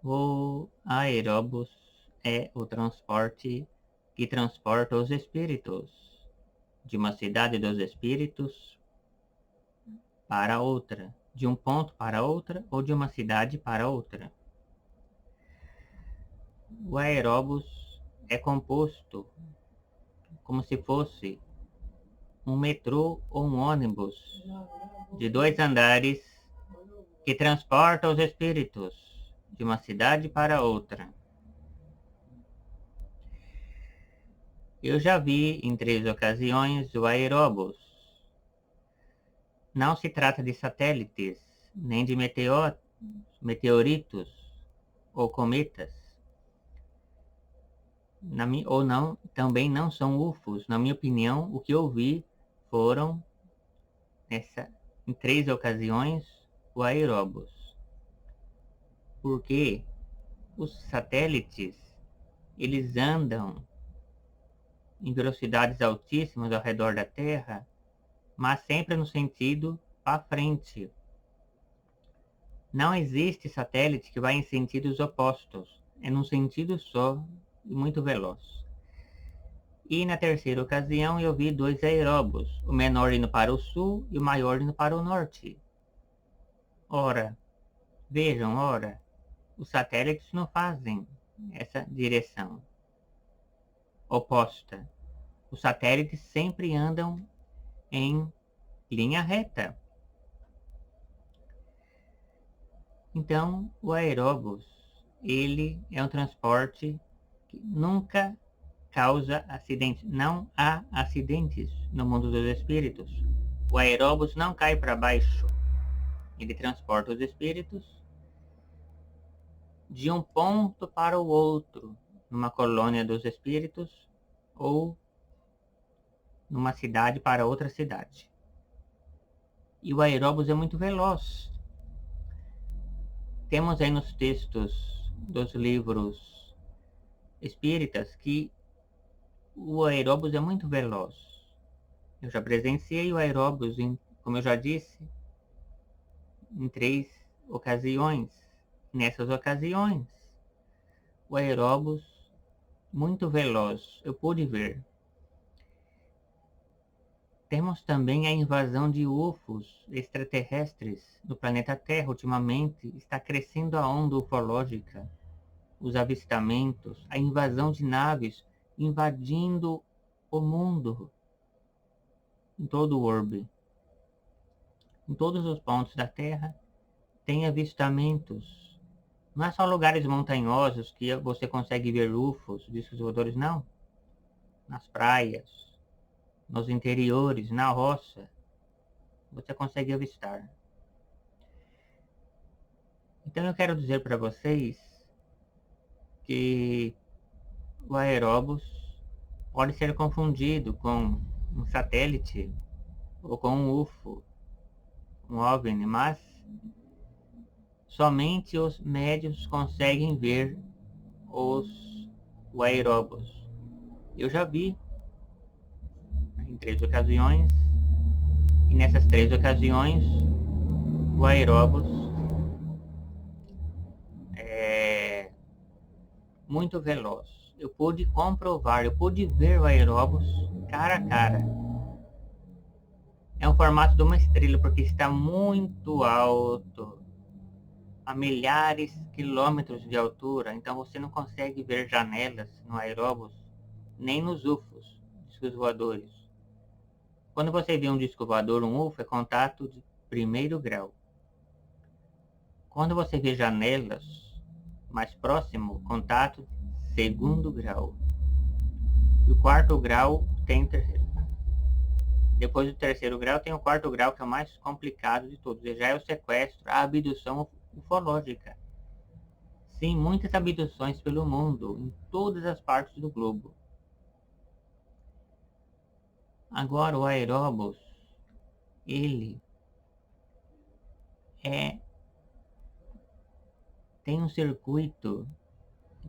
O aeróbus é o transporte que transporta os espíritos de uma cidade dos espíritos para outra, de um ponto para outra ou de uma cidade para outra. O aeróbus é composto como se fosse um metrô ou um ônibus de 2 andares que transporta os espíritos de uma cidade para outra. Eu já vi em 3 ocasiões o aeróbus. Não se trata de satélites, nem de meteoritos ou cometas. Ou não, também não são UFOs. Na minha opinião, o que eu vi foram, em 3 ocasiões, o aeróbus. Porque os satélites, eles andam em velocidades altíssimas ao redor da Terra, mas sempre no sentido para frente. Não existe satélite que vai em sentidos opostos. É num sentido só e muito veloz. E na terceira ocasião eu vi 2 aeróbus, o menor indo para o sul e o maior indo para o norte. Ora, vejam, os satélites não fazem essa direção oposta. Os satélites sempre andam em linha reta. Então, o aeróbus, ele é um transporte que nunca causa acidentes. Não há acidentes no mundo dos espíritos. O aeróbus não cai para baixo. Ele transporta os espíritos de um ponto para o outro, numa colônia dos espíritos ou numa cidade para outra cidade. E o aeróbus é muito veloz. Temos aí nos textos dos livros espíritas que o aeróbus é muito veloz. Eu já presenciei o aeróbus, como eu já disse, em 3 ocasiões. Nessas ocasiões, o aeróbus muito veloz, eu pude ver. Temos também a invasão de UFOs extraterrestres no planeta Terra. Ultimamente está crescendo a onda ufológica, os avistamentos, a invasão de naves invadindo o mundo, em todo o orbe. Em todos os pontos da Terra tem avistamentos. Não é só lugares montanhosos que você consegue ver UFOs, discos voadores, não. Nas praias, nos interiores, na roça, você consegue avistar. Então eu quero dizer para vocês que o aeróbus pode ser confundido com um satélite ou com um UFO, um OVNI, mas somente os médios conseguem ver o aeróbus. Eu já vi em 3 ocasiões, e nessas 3 ocasiões o aeróbus é muito veloz. Eu pude comprovar, eu pude ver o aeróbus cara a cara. É um formato de uma estrela porque está muito alto, a milhares de quilômetros de altura, então você não consegue ver janelas no aeróbus, nem nos UFOs, discos voadores. Quando você vê um disco voador, um UFO, é contato de primeiro grau. Quando você vê janelas mais próximo, contato segundo grau. E o quarto grau tem terceiro. Depois do terceiro grau tem o quarto grau, que é o mais complicado de todos. E já é o sequestro, a abdução ufológica. Sim, muitas abduções pelo mundo, em todas as partes do globo. Agora o aeróbus, ele tem um circuito,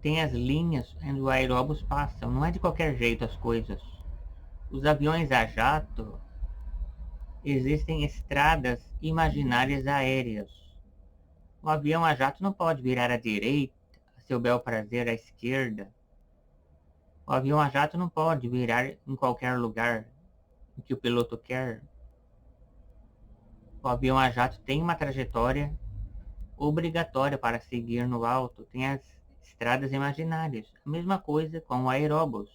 tem as linhas onde o aeróbus passa. Não é de qualquer jeito as coisas. Os aviões a jato, existem estradas imaginárias aéreas. O avião a jato não pode virar à direita seu bel prazer à esquerda. O avião a jato não pode virar em qualquer lugar em que o piloto quer. O avião a jato tem uma trajetória obrigatória para seguir no alto, tem as estradas imaginárias. A mesma coisa com o aeróbus,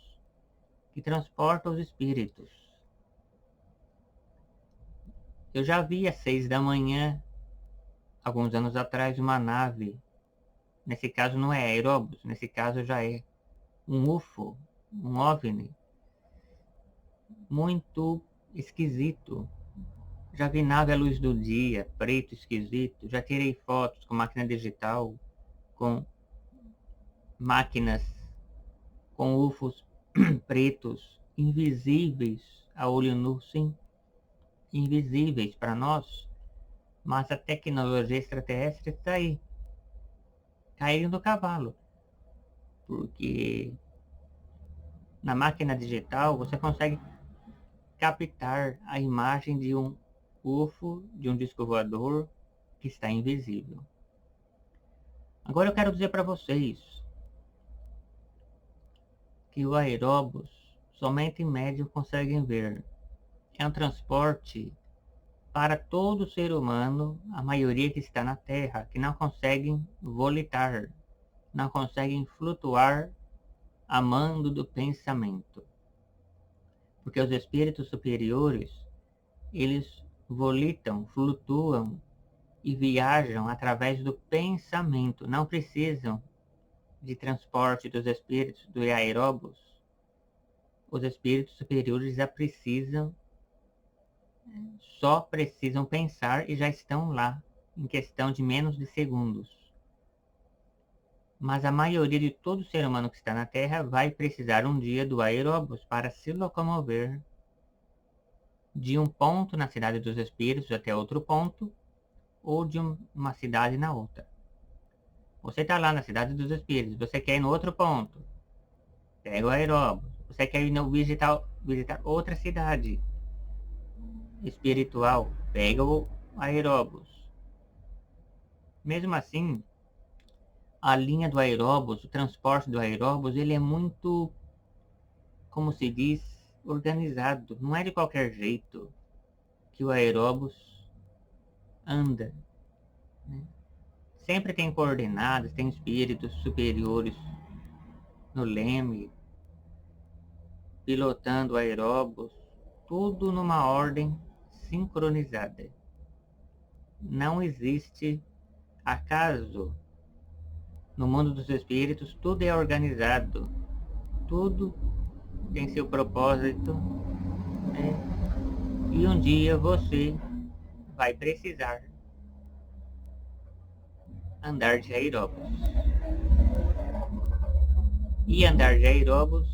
que transporta os espíritos. Eu já vi às 6 da manhã, alguns anos atrás, uma nave. Nesse caso não é aeróbus, nesse caso já é um UFO, um OVNI, muito esquisito. Já vi nave à luz do dia, preto esquisito. Já tirei fotos com máquina digital, com máquinas, com UFOs pretos, invisíveis a olho nu, sim, invisíveis para nós, mas a tecnologia extraterrestre está aí, caindo do cavalo, porque na máquina digital você consegue captar a imagem de um UFO, de um disco voador que está invisível. Agora eu quero dizer para vocês que o aeróbus somente médios conseguem ver. É um transporte para todo ser humano, a maioria que está na Terra, que não conseguem volitar, não conseguem flutuar a mando do pensamento. Porque os espíritos superiores, eles volitam, flutuam e viajam através do pensamento. Não precisam de transporte dos espíritos do aeróbus. Os espíritos superiores só precisam pensar e já estão lá, em questão de menos de segundos. Mas a maioria de todo ser humano que está na Terra vai precisar um dia do aeróbus para se locomover de um ponto na cidade dos espíritos até outro ponto, ou de uma cidade na outra. Você está lá na cidade dos espíritos, você quer ir no outro ponto, pega o aeróbus. Você quer ir visitar outra cidade espiritual, pega o aeróbus. Mesmo assim, a linha do aeróbus, o transporte do aeróbus, ele é muito, como se diz, organizado. Não é de qualquer jeito que o aeróbus anda, né? Sempre tem coordenadas, tem espíritos superiores no leme, pilotando o aeróbus, tudo numa ordem sincronizada. Não existe acaso. No mundo dos espíritos, tudo é organizado, tudo tem seu propósito, né? E um dia você vai precisar andar de aeróbus. E andar de aeróbus,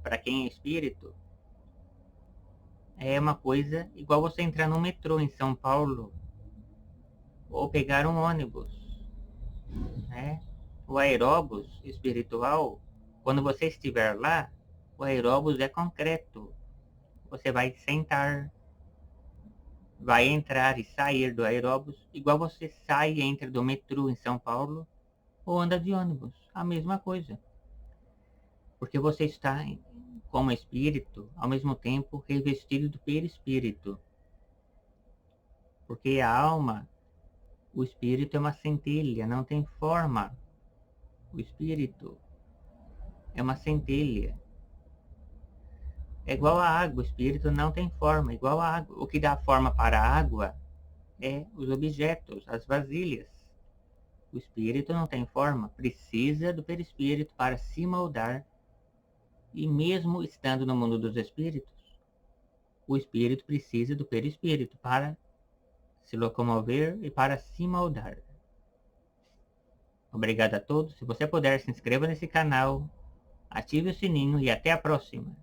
para quem é espírito, é uma coisa igual você entrar no metrô em São Paulo ou pegar um ônibus, né? O aeróbus espiritual, quando você estiver lá, o aeróbus é concreto. Você vai sentar, vai entrar e sair do aeróbus, igual você sai e entra do metrô em São Paulo ou anda de ônibus, a mesma coisa. Porque você está como espírito, ao mesmo tempo revestido do perispírito. Porque a alma, o espírito é uma centelha, não tem forma. O espírito é uma centelha. É igual à água, o espírito não tem forma, igual à água. O que dá forma para a água é os objetos, as vasilhas. O espírito não tem forma, precisa do perispírito para se moldar. E mesmo estando no mundo dos espíritos, o espírito precisa do perispírito para se locomover e para se moldar. Obrigado a todos. Se você puder, se inscreva nesse canal, ative o sininho e até a próxima.